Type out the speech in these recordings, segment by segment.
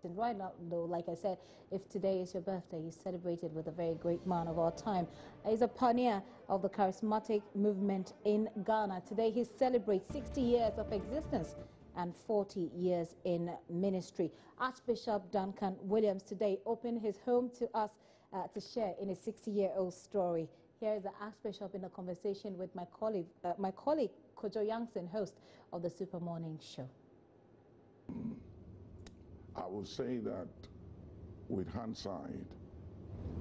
And right now, though, like I said, if today is your birthday, you celebrate it with a very great man of our time. He's a pioneer of the charismatic movement in Ghana. Today, he celebrates 60 years of existence and 40 years in ministry. Archbishop Duncan-Williams today opened his home to us to share in his 60-year-old story. Here is the Archbishop in a conversation with my colleague Kojo Youngson, host of the Super Morning Show. I will say that with hindsight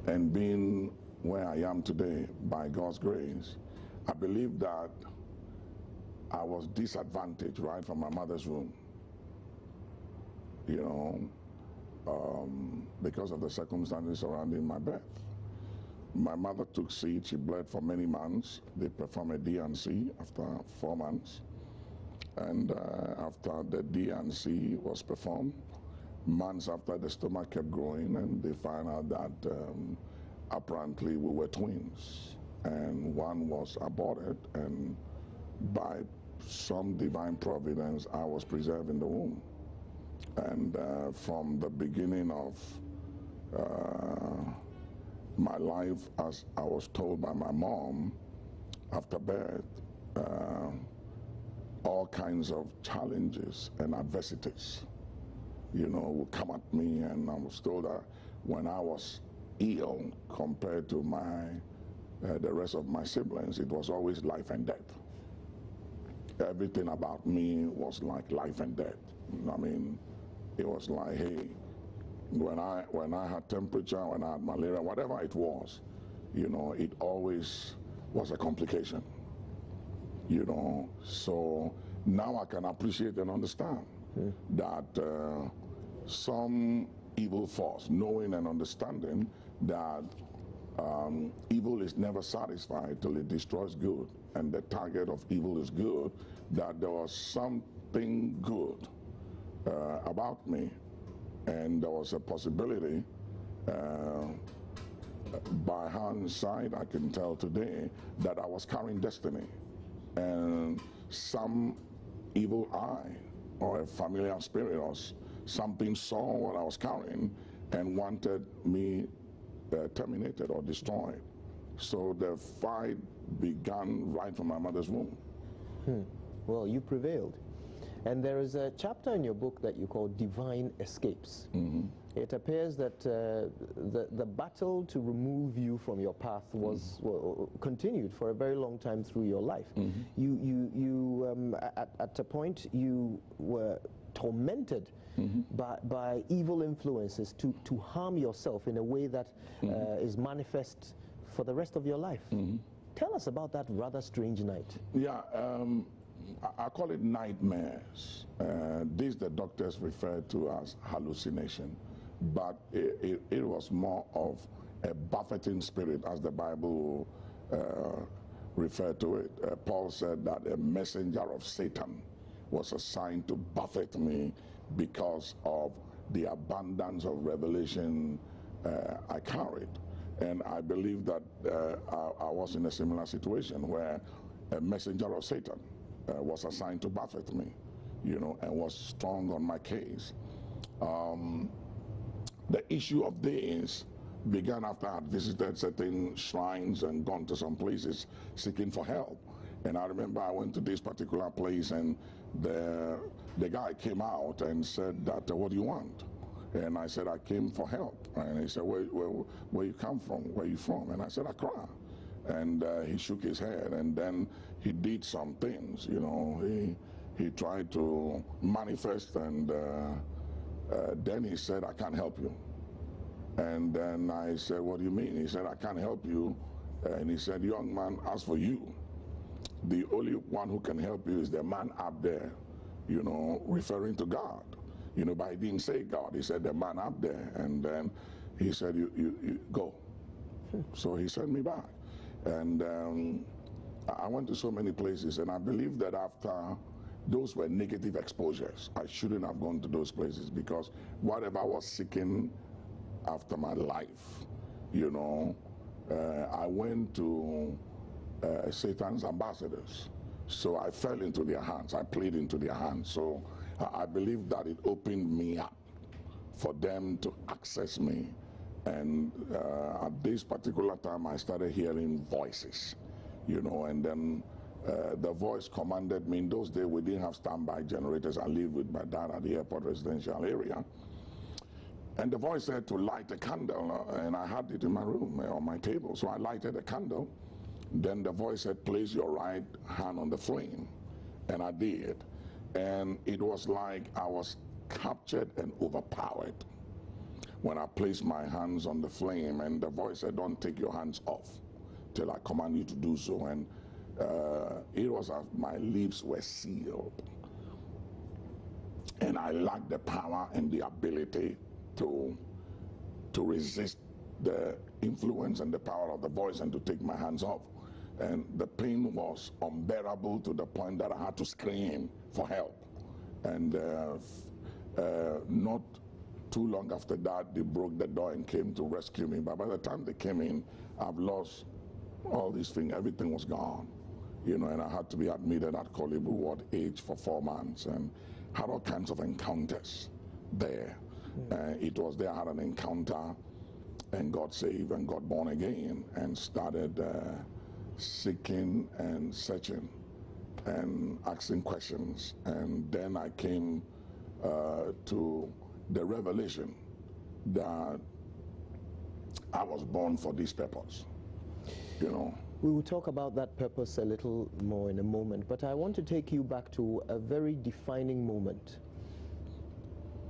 and being where I am today by God's grace, I believe that I was disadvantaged right from my mother's womb, because of the circumstances surrounding my birth. My mother took seed, she bled for many months. They performed a D&C after 4 months. And after the D&C was performed, months after, the stomach kept growing, and they found out that apparently we were twins, and one was aborted, and by some divine providence I was preserved in the womb. And from the beginning of my life, as I was told by my mom after birth, all kinds of challenges and adversities would come at me, and I was told that when I was ill compared to the rest of my siblings, it was always life and death. Everything about me was like life and death. I mean, it was like, hey, when I had temperature, when I had malaria, whatever it was, it always was a complication. So now I can appreciate and understand that some evil force, knowing and understanding that evil is never satisfied till it destroys good, and the target of evil is good, that there was something good about me, and there was a possibility, by hindsight I can tell today, that I was carrying destiny, and some evil eye or a familiar spirit or something saw what I was carrying and wanted me terminated or destroyed. So the fight began right from my mother's womb. Well, you prevailed. And there is a chapter in your book that you call Divine Escapes. It appears that the battle to remove you from your path was continued for a very long time through your life. At a point, you were tormented by evil influences to harm yourself in a way that is manifest for the rest of your life. Tell us about that rather strange night. Yeah, I call it nightmares. These the doctors refer to as hallucination, but it was more of a buffeting spirit, as the Bible referred to it. Paul said that a messenger of Satan was assigned to buffet me because of the abundance of revelation I carried. And I believe that I was in a similar situation where a messenger of Satan was assigned to buffet me, and was strong on my case. The issue of this began after I had visited certain shrines and gone to some places seeking for help. And I remember I went to this particular place, and the guy came out and said that, what do you want? And I said, I came for help. And he said, where you come from? Where you from? And I said, Accra. And he shook his head, and then he did some things, he tried to manifest, and then he said, I can't help you. And then I said, what do you mean? He said, I can't help you. And he said, young man, as for you, the only one who can help you is the man up there, referring to God. But he didn't say God, he said the man up there. And then he said, you go. So he sent me back. And I went to so many places, and I believe that after those were negative exposures, I shouldn't have gone to those places, because whatever I was seeking after my life, I went to Satan's ambassadors. So I fell into their hands, I played into their hands. So I believe that it opened me up for them to access me. And at this particular time, I started hearing voices, you know, and then the voice commanded me. In those days, we didn't have standby generators. I lived with my dad at the airport residential area. And the voice said to light a candle, and I had it in my room on my table. So I lighted a candle. Then the voice said, place your right hand on the flame. And I did. And it was like I was captured and overpowered when I placed my hands on the flame, and the voice said, don't take your hands off till I command you to do so. And it was as my lips were sealed. And I lacked the power and the ability to resist the influence and the power of the voice and to take my hands off. And the pain was unbearable to the point that I had to scream for help. And not too long after that, they broke the door and came to rescue me. But by the time they came in, I've lost all these things. Everything was gone, you know, and I had to be admitted at Kolibri Ward H for 4 months and had all kinds of encounters there. It was there I had an encounter and got saved and got born again and started seeking and searching and asking questions. And then I came to the revelation that I was born for this purpose, you know. We will talk about that purpose a little more in a moment, but I want to take you back to a very defining moment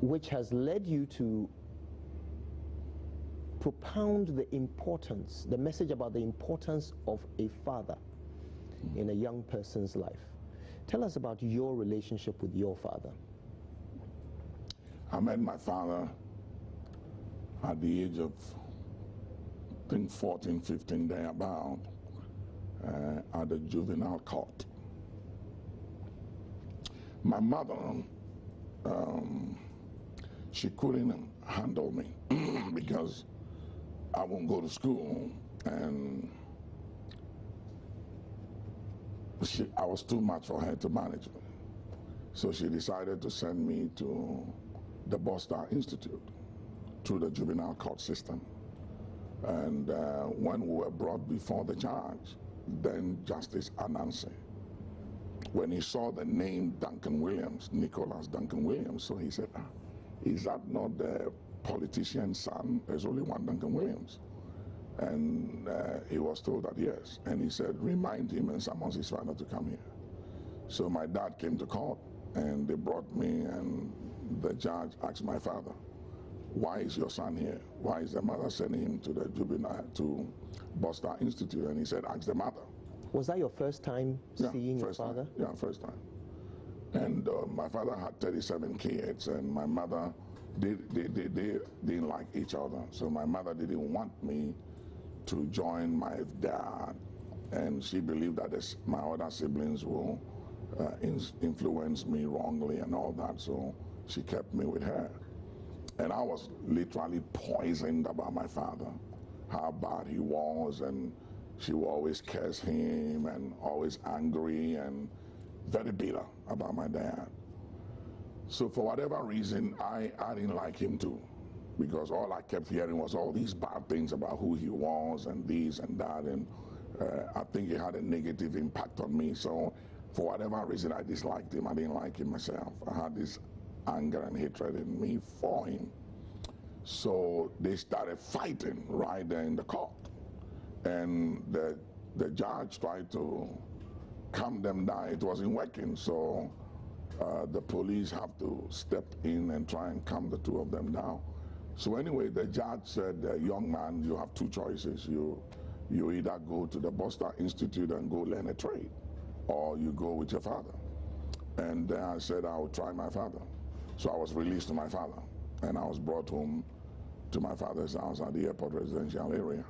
which has led you to propound the importance, the message about the importance of a father in a young person's life. Tell us about your relationship with your father. I met my father at the age of, I think, 14, 15, thereabout, at the juvenile court. My mother, she couldn't handle me because I won't go to school, and I was too much for her to manage me. So she decided to send me to the Boston Institute through the juvenile court system. And when we were brought before the judge, then Justice Anansi, when he saw the name Duncan-Williams, Nicholas Duncan-Williams, so he said, is that not the politician's son? There's only one Duncan-Williams. And he was told that yes. And he said, remind him and summons his father to come here. So my dad came to court, and they brought me, and the judge asked my father, why is your son here? Why is the mother sending him to the juvenile, to Boston Institute? And he said, ask the mother. Was that your first time seeing your father? Yeah, first time. And my father had 37 kids, and my mother, they didn't like each other. So my mother didn't want me to join my dad, and she believed that my other siblings will influence me wrongly and all that. So she kept me with her. And I was literally poisoned about my father, how bad he was, and she would always curse him and always angry and very bitter about my dad. So for whatever reason, I didn't like him too, because all I kept hearing was all these bad things about who he was and this and that, and I think it had a negative impact on me. So for whatever reason, I disliked him. I didn't like him myself. I had this anger and hatred in me for him. So they started fighting right there in the court. And the judge tried to calm them down. It wasn't working, so the police have to step in and try and calm the two of them down. So anyway, the judge said, young man, you have two choices. You either go to the Boston Institute and go learn a trade, or you go with your father. And then I said, I will try my father. So I was released to my father, and I was brought home to my father's house at the airport residential area.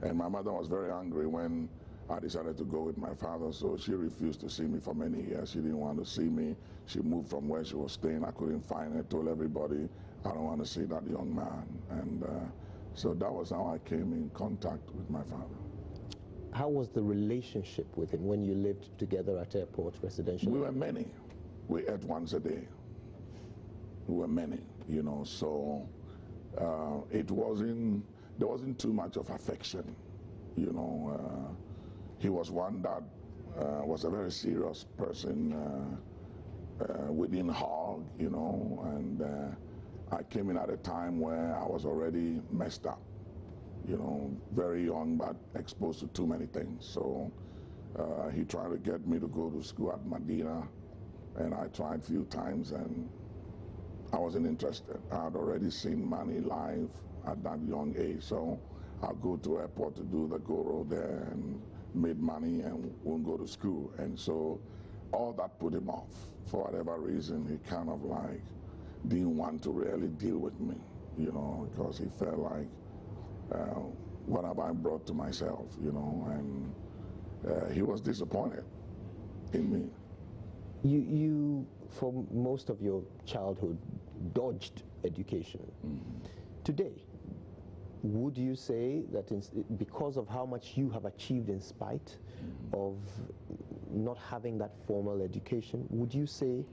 And my mother was very angry when I decided to go with my father, so she refused to see me for many years. She didn't want to see me. She moved from where she was staying. I couldn't find her. Told everybody, I don't want to see that young man. And so that was how I came in contact with my father. How was the relationship with him when you lived together at airport residential? We were many. We ate once a day. We were many, you know, so there wasn't too much of affection. You know, he was one that was a very serious person. We didn't hug, you know, and I came in at a time where I was already messed up, you know, very young but exposed to too many things. So he tried to get me to go to school at Medina, and I tried a few times and I wasn't interested. I had already seen money live at that young age, so I'll go to airport to do the Goro there and made money and won't go to school. And so all that put him off. For whatever reason, he kind of like didn't want to really deal with me, you know, because he felt like, what have I brought to myself, you know, and he was disappointed in me. You, for most of your childhood, dodged education. Today, would you say that because of how much you have achieved in spite of not having that formal education, would you say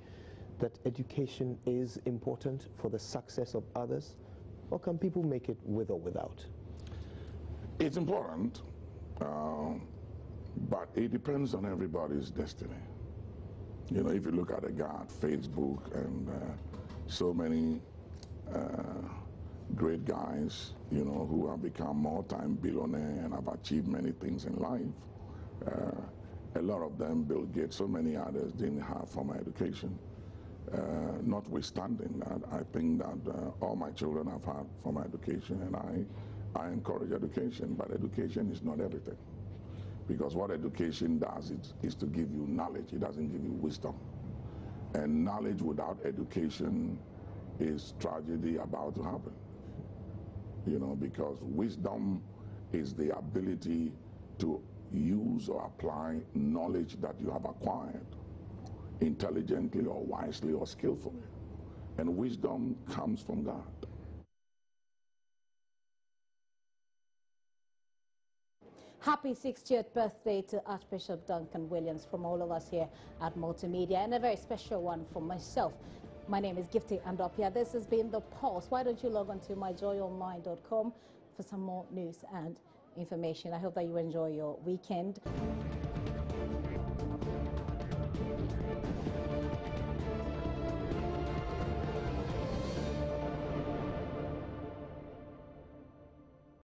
that education is important for the success of others? Or can people make it with or without? It's important, but it depends on everybody's destiny. You know, if you look at a guy at Facebook and so many great guys, you know, who have become multi-billionaire and have achieved many things in life. A lot of them, Bill Gates, so many others didn't have formal education. Notwithstanding that, I think that all my children have had formal education, and I encourage education, but education is not everything. Because what education does is to give you knowledge, it doesn't give you wisdom. And knowledge without education is tragedy about to happen. You know, because wisdom is the ability to use or apply knowledge that you have acquired intelligently or wisely or skillfully. And wisdom comes from God. Happy 60th birthday to Archbishop Duncan-Williams from all of us here at Multimedia, and a very special one for myself. My name is Gifty Andopia. This has been The Pulse. Why don't you log on to myjoyonline.com for some more news and information. I hope that you enjoy your weekend.